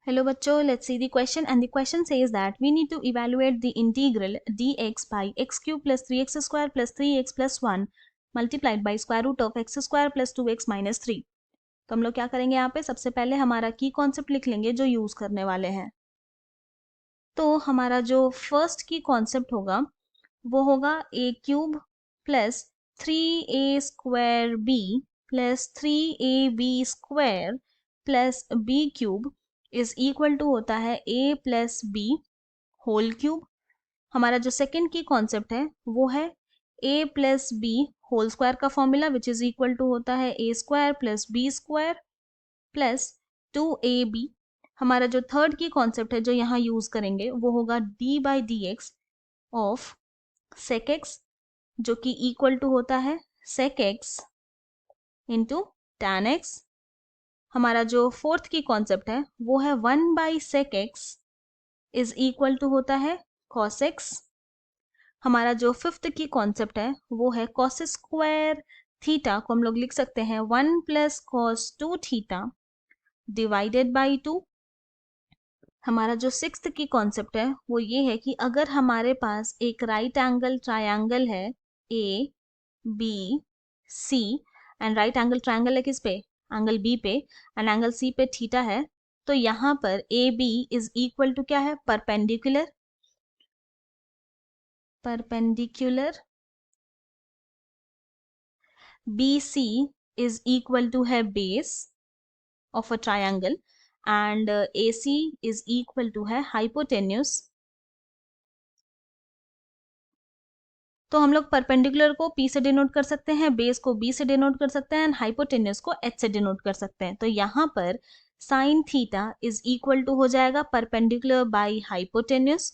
Hello bachcho, let's see the question, and the question says that we need to evaluate the integral dx by x cube plus 3x square plus 3x plus 1 multiplied by square root of x square plus 2x minus 3। तो हम लोग क्या करेंगे यहाँ पे, सबसे पहले हमारा की कॉन्सेप्ट लिख लेंगे जो यूज करने वाले हैं। तो हमारा जो फर्स्ट की कॉन्सेप्ट होगा वो होगा a cube plus 3a square b plus 3ab square plus b cube is equal to होता है a plus b whole cube. हमारा जो सेकंड की कॉन्सेप्ट है वो है a plus b whole square का formula which is equal to होता है a square plus b square plus 2ab। हमारा जो थर्ड की कॉन्सेप्ट है जो यहाँ यूज करेंगे वो होगा d by d x of sec x जो कि इक्वल टू होता है sec x into tan x। हमारा जो फोर्थ की कॉन्सेप्ट है वो है 1 by sec x is equal to होता है cos x। हमारा जो फिफ्थ की कॉन्सेप्ट है वो है cos स्क्वायर थीटा को हम लोग लिख सकते हैं 1 plus cos 2 theta divided by 2। हमारा जो सिक्स्थ की कॉन्सेप्ट है वो ये है कि अगर हमारे पास एक राइट एंगल ट्रायंगल है A B C and right angle triangle है किस पे, एंगल बी पे, एंड एंगल सी पे थीटा है, तो यहाँ पर A B is equal to क्या है, perpendicular. B C is equal to है base of a triangle and A C is equal to है हाइपोटेन्यूस। तो हम लोग परपेंडिकुलर को P से डिनोट कर सकते हैं, बेस को B से डिनोट कर सकते हैं एंड हाइपोटेन्यूस को H से डिनोट कर सकते हैं। तो यहाँ पर sine theta is equal to हो जाएगा perpendicular by hypotenuse,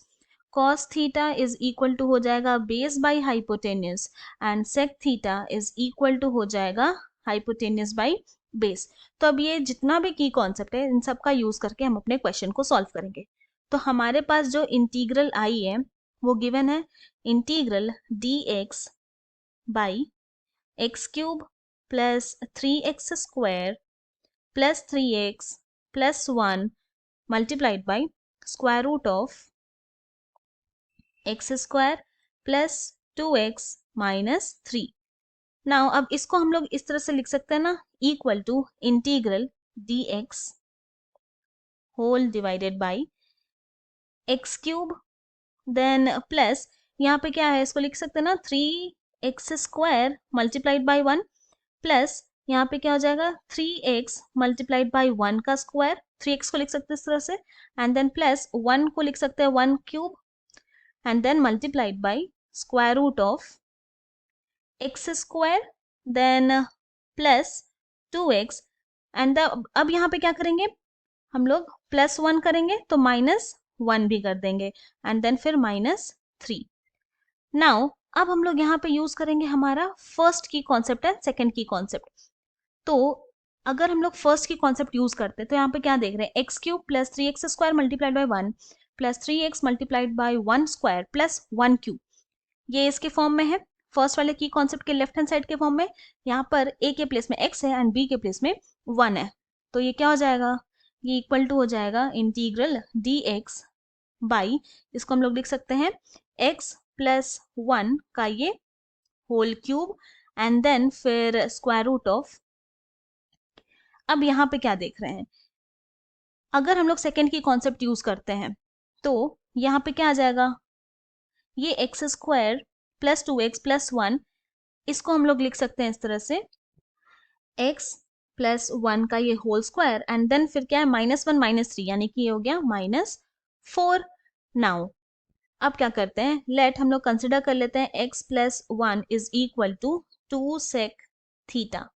cos theta is equal to हो जाएगा base by hypotenuse and sec theta is equal to हो जाएगा हाइपोटेन्यूस बाई बेस। तो अब ये जितना भी की कॉन्सेप्ट है इन सब का यूज करके हम अपने क्वेश्चन को सॉल्व करेंगे। तो हमारे पास जो इंटीग्रल आई है वो गिवन है integral dx by x cube plus 3x square plus 3x plus 1 multiplied by square root of x square plus 2x minus 3। Now अब इसको हम लोग इस तरह से लिख सकते हैं ना, equal to integral dx whole divided by x cube then plus यहाँ पे क्या है, इसको लिख सकते हैं ना 3x square multiplied by 1 plus यहाँ पे क्या हो जाएगा 3x मल्टीप्लाइड बाई 1 का स्क्वायर, 3x को लिख सकते हैं इस तरह से एंड देन प्लस 1 को लिख सकते हैं 1 cube and then multiplied by square root of x square then plus 2x and अब यहाँ पे क्या करेंगे हम लोग, प्लस 1 करेंगे तो माइनस 1 भी कर देंगे एंड देन फिर माइनस 3। नाउ अब हम लोग यहाँ पे यूज करेंगे हमारा फर्स्ट की कॉन्सेप्ट एंड सेकंड की कॉन्सेप्ट। तो अगर हम लोग फर्स्ट की कॉन्सेप्ट यूज करते हैं तो यहाँ पे क्या देख रहे हैं, x cube plus 3x square multiplied by 1 plus 3x multiplied by 1 square plus 1 cube, ये इसके फॉर्म में है फर्स्ट वाले की कॉन्सेप्ट के लेफ्ट हैंड साइड के फॉर्म में। यहाँ पर a के प्लेस में x है एंड b के प्लेस में 1 है, तो ये क्या हो जाएगा, ये इक्वल टू हो जाएगा इंटीग्रल dx बाई, इसको हम लोग लिख सकते हैं x प्लस 1 का ये होल क्यूब एंड देन फिर स्क्वायर रूट ऑफ। अब यहाँ पे क्या देख रहे हैं, अगर हम लोग सेकेंड की कॉन्सेप्ट यूज करते हैं तो यहाँ पे क्या आ जाएगा, ये x square plus 2x plus 1, इसको हम लोग लिख सकते हैं इस तरह से x प्लस 1 का ये होल स्क्वायर एंड देन फिर क्या है -1 -3 यानी कि ये हो गया -4। नाउ अब क्या करते हैं, लेट हम लोग कंसिडर कर लेते हैं x plus 1 is equal to 2 sec theta.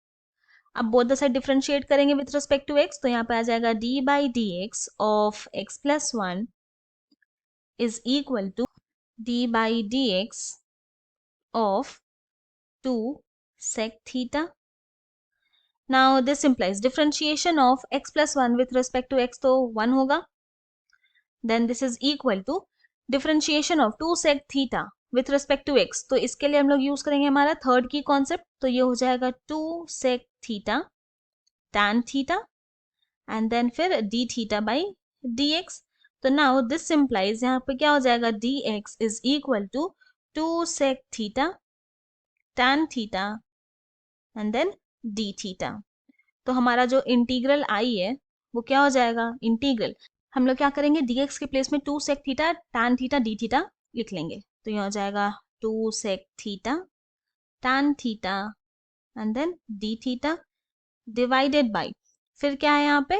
अब बोथ द साइड डिफरेंशिएट करेंगे विथ रिस्पेक्ट टू x, तो यहाँ पे आ जाएगा d by d x of x plus 1 is equal to d by d x of 2 sec theta. Now this implies differentiation of x plus 1 with respect to x तो 1 होगा, then this is equal to differentiation of 2 sec theta with respect to x, तो इसके लिए हम लोग use करेंगे हमारा third की कॉन्सेप्ट, तो ये हो जाएगा 2 sec theta tan theta and then फिर d theta बाई dx। तो नाउ दिस सिंप्लाइज यहाँ पे क्या हो जाएगा, dx is equal to 2 sec theta tan theta and then d theta. तो हमारा जो इंटीग्रल आई है वो क्या हो जाएगा, इंटीग्रल हम लोग क्या करेंगे, dx के प्लेस में 2 sec theta tan theta d theta लिख लेंगे। तो ये हो जाएगा 2 sec theta tan theta and then d theta divided by, फिर क्या है यहाँ पे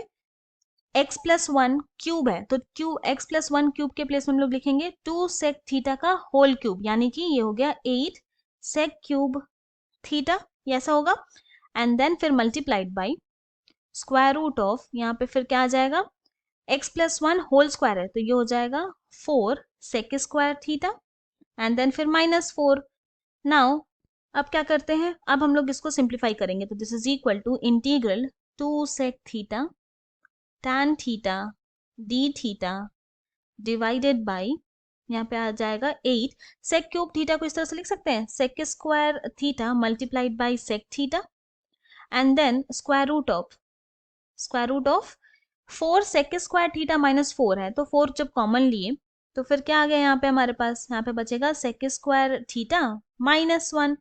x प्लस वन क्यूब है, तो cube x plus one cube के प्लेस में हम लोग लिखेंगे 2 sec थीटा का होल क्यूब, यानी कि ये हो गया 8 sec क्यूब थीटा, ये ऐसा होगा। एंड देन फिर multiplied by square root of, यहाँ पे फिर क्या आ जाएगा, x plus one whole square है तो ये हो जाएगा 4 sec square theta and then फिर -4। नाउ अब क्या करते हैं, अब हम लोग इसको सिंप्लीफाई करेंगे, तो this is equal to integral 2 sec theta tan theta d theta divided by, यहाँ पे आ जाएगा 8 sec क्यूब थीटा को इस तरह से लिख सकते हैं sec square theta multiplied by sec theta and then square root of 4 sec square theta -4 है, तो 4 जब कॉमन लिए तो फिर क्या आ गया यहाँ पे हमारे पास, यहाँ पे बचेगा sec square theta -1।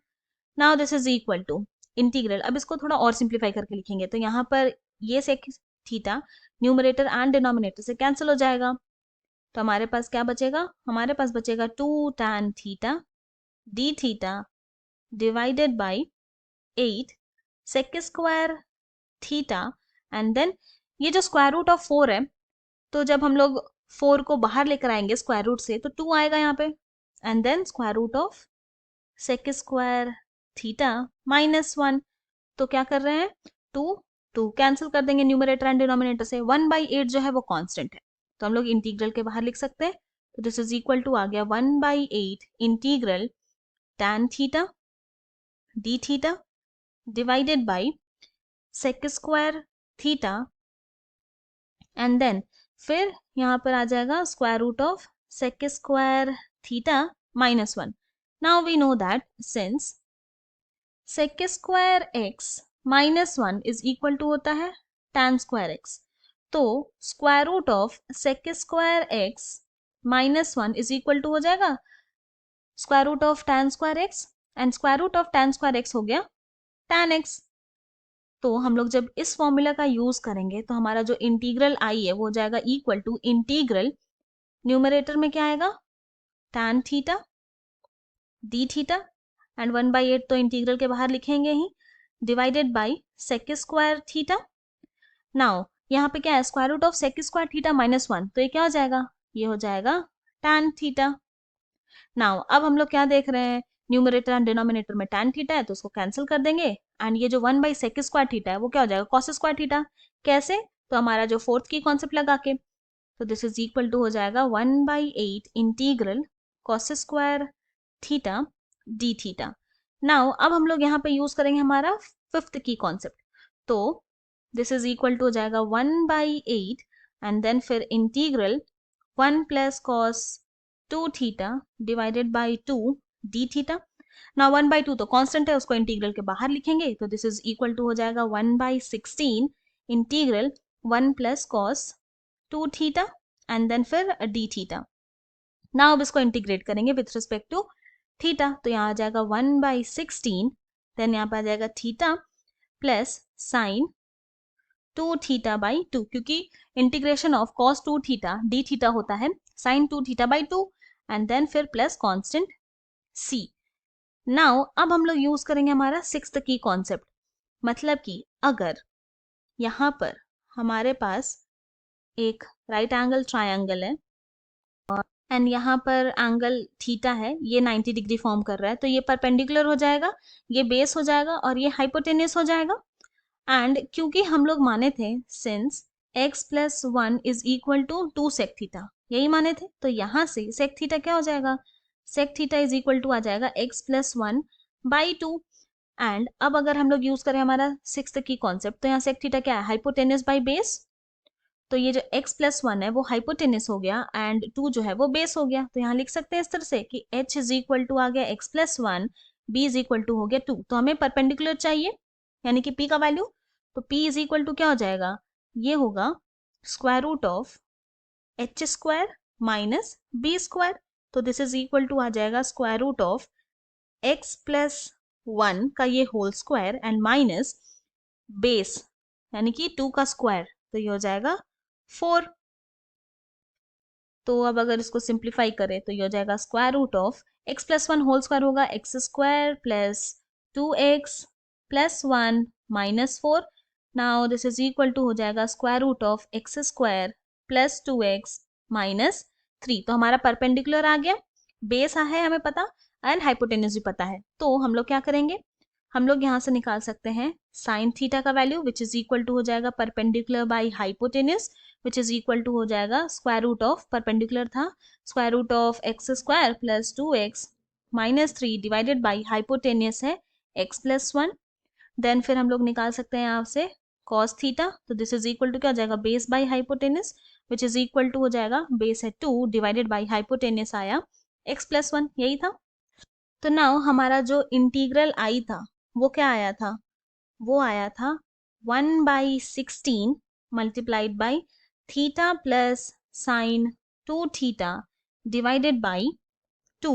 Now this is equal to integral, अब इसको थोड़ा और सिंप्लीफाई करके लिखेंगे, तो यहाँ पर ये sec theta numerator and denominator से कैंसिल हो जाएगा, तो हमारे पास क्या बचेगा, हमारे पास बचेगा 2 tan theta d theta divided by 8 sec square theta and then ये जो स्क्वायर रूट ऑफ 4 है, तो जब हम लोग 4 को बाहर लेकर आएंगे स्क्वायर रूट से तो 2 आएगा यहाँ पे and then square root of sec square theta -1। तो क्या कर रहे हैं, 2 कैंसिल कर देंगे न्यूमरेटर एंड डिनोमिनेटर से, 1/8 जो है वो कांस्टेंट है, तो हम लोग इंटीग्रल के बाहर लिख सकते हैं, तो दिस इज इक्वल टू आ गया 1/8 integral tan theta d theta divided by sec square theta and then फिर यहाँ पर आ जाएगा square root of sec square theta -1। Now we know that since sec square x -1 is equal to होता है tan square x, तो square root of sec square x -1 is equal to हो जाएगा square root of tan square x and square root of tan square x हो गया tan x। तो हम लोग जब इस फॉर्मूला का यूज करेंगे तो हमारा जो इंटीग्रल आई है वो हो जाएगा इक्वल टू इंटीग्रल, न्यूमरेटर में क्या आएगा tan theta d theta and 1/8 तो इंटीग्रल के बाहर लिखेंगे ही, divided by sec square theta. Now यहाँ पे क्या है, square root of sec square theta -1, तो ये क्या हो जाएगा, ये हो जाएगा tan थीटा। नाउ अब हम लोग क्या देख रहे हैं, न्यूमरेटर एंड डिनोमिनेटर में tan थीटा है तो उसको कैंसिल कर देंगे एंड ये जो 1/sec स्क्वायर थीटा है वो क्या हो जाएगा cos स्क्वायर थीटा। कैसे, तो हमारा जो फोर्थ की कॉन्सेप्ट लगा के, तो दिस इज इक्वल टू हो जाएगा 1/8 integral cos square theta d theta. Now अब हम लोग यहाँ पे यूज करेंगे हमारा फिफ्थ की कॉन्सेप्ट, तो दिस इज इक्वल टू हो जाएगा 1/8 एंड देन फिर integral 1 plus cos 2 theta divided by 2 d theta. ना 1/2 तो कांस्टेंट है, उसको इंटीग्रल के बाहर लिखेंगे, तो दिस इज इक्वल टू हो जाएगा 1/16 integral 1 plus cos 2 theta and then फिर d थीटा। ना अब इसको इंटीग्रेट करेंगे विथ रिस्पेक्ट टू थीटा, तो यहाँ आ जाएगा 1/16 देन यहाँ पे आ जाएगा theta plus sine 2 theta by 2, क्योंकि integration of cos 2 theta d theta होता है sin 2 theta by 2 and then फिर प्लस कांस्टेंट c। नाउ अब हम लोग यूज करेंगे हमारा सिक्स्थ की कॉन्सेप्ट, मतलब कि अगर यहाँ पर हमारे पास एक राइट एंगल ट्रायंगल है एंड यहाँ पर एंगल थीटा है, ये 90 डिग्री फॉर्म कर रहा है, तो ये परपेंडिकुलर हो जाएगा, ये बेस हो जाएगा और ये हाइपोटेन्यूस हो जाएगा। एंड क्योंकि हम लोग माने थे since x plus 1 is equal to 2 sec theta, यही माने थे, तो यहाँ से sec थीटा क्या हो जाएगा, sec theta is equal to आ जाएगा x प्लस 1 बाई 2। एंड अब अगर हम लोग यूज करें हमारा सिक्स्थ की कॉन्सेप्ट, तो यहाँ sec थीटा क्या है, हाइपोटेन्यूस बाई बेस, तो ये जो x प्लस 1 है वो हाइपोटेन्यूस हो गया एंड 2 जो है वो बेस हो गया, तो यहाँ लिख सकते हैं इस तरह से कि h इज इक्वल टू आ गया x plus 1, b is equal to हो गया 2, तो हमें परपेंडिकुलर चाहिए यानी कि p का वैल्यू, तो p इज इक्वल टू क्या हो जाएगा, ये होगा square root of h square minus b square, तो दिस इज इक्वल टू आ जाएगा square root of x plus 1 का ये whole square and minus base यानी कि 2 का स्क्वायर, तो ये हो जाएगा 4। तो अब अगर इसको सिंप्लीफाई करें तो ये हो जाएगा square root of x plus 1 whole square होगा X square plus 2x plus 1 minus 4। Now this is equal to हो जाएगा square root of x square plus 2x minus 3। तो हमारा परपेंडिकुलर आ गया, बेस है हमें पता एंड हाइपोटेन्यूज भी पता है। तो हम लोग क्या करेंगे, हम लोग यहाँ से निकाल सकते हैं साइन थीटा का value which is equal to हो जाएगा perpendicular by hypotenuse which is equal to हो जाएगा स्क्वायर रूट ऑफ, परपेंडिकुलर था square root of x square plus 2x minus 3 divided by hypotenuse है x प्लस 1। देन फिर हम लोग निकाल सकते हैं यहाँ से cos थीटा, तो दिस इज इक्वल टू क्या हो जाएगा base by hypotenuse which is equal to हो जाएगा बेस है 2 डिवाइडेड बाई हाइपोटेन्यूस आया x प्लस 1, यही था। तो नाउ हमारा जो इंटीग्रल आई था वो क्या आया था, वो आया था 1/16 multiplied by theta plus sine 2 theta divided by 2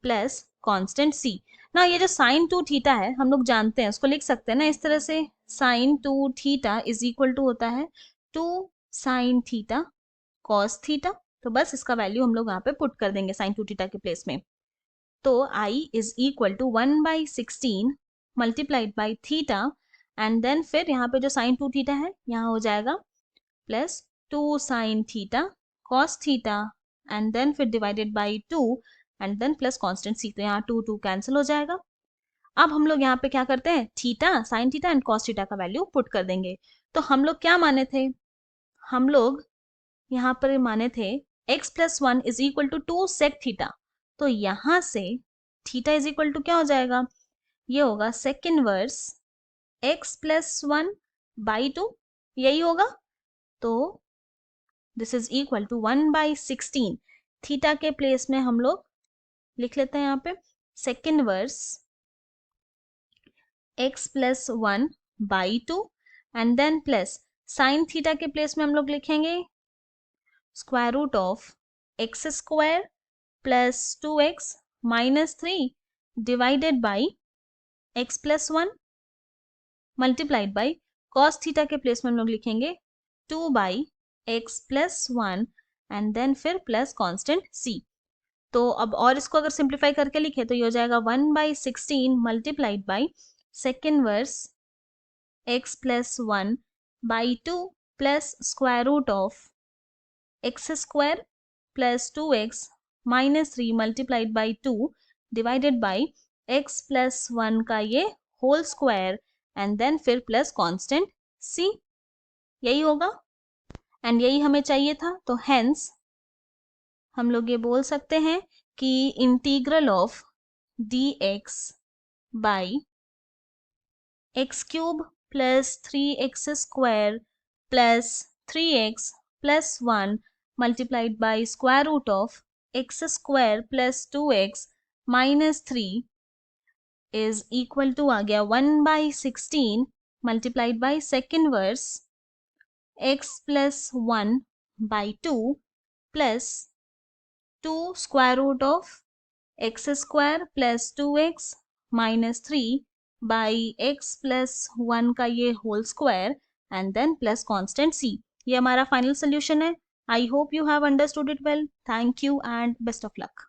plus constant c। ना ये जो साइन 2 थीटा है हम लोग जानते हैं, उसको लिख सकते हैं ना इस तरह से, sine 2 theta is equal to होता है 2 साइन थीटा कॉस थीटा। तो बस इसका वैल्यू हम लोग यहाँ पे पुट कर देंगे साइन 2 थीटा के प्लेस में। तो i is equal to 1/16 multiplied by theta and then फिर यहाँ पे जो साइन 2 थीटा है यहाँ हो जाएगा plus 2 sine theta cos theta and then फिर divided by 2 and then plus constant c। तो यहाँ 2 2 कैंसिल हो जाएगा। अब हम लोग यहाँ पे क्या करते हैं, theta sine theta and cos theta का वैल्यू पुट कर देंगे। तो हम लोग क्या माने थे, हम लोग यहाँ पर माने थे x plus 1 is equal to 2 sec theta. तो यहाँ से थीटा इज इक्वल टू क्या हो जाएगा, ये होगा sec inverse x plus 1 by 2, यही होगा। तो this is equal to 1/16, theta के प्लेस में हम लोग लिख लेते हैं यहाँ पे sec inverse x plus 1 by 2 and then plus sine theta के प्लेस में हम लोग लिखेंगे square root of x square plus 2x minus 3 divided by x plus 1 multiplied by cos theta के प्लेस में हम लोग लिखेंगे 2/x प्लस 1 एंड देन फिर प्लस कांस्टेंट c। तो अब और इसको अगर सिंप्लीफाई करके लिखे तो ये हो जाएगा 1/16 multiplied by sec inverse x plus 1 by 2 plus square root of x square plus 2x minus 3 multiplied by 2 divided by x plus 1 का ये होल स्क्वायर एंड देन फिर प्लस कांस्टेंट c, यही होगा एंड यही हमें चाहिए था। तो हेंस हम लोग ये बोल सकते हैं कि integral of dx by x cube plus 3x square plus 3x plus 1 multiplied by square root of x square plus 2x minus 3 is equal to आ गया 1/16 multiplied by sec inverse x plus 1 by 2 plus 2 square root of x square plus 2x minus 3 by x plus 1 का ये whole square and then plus constant c। ये हमारा final solution है। I hope you have understood it well. Thank you and best of luck.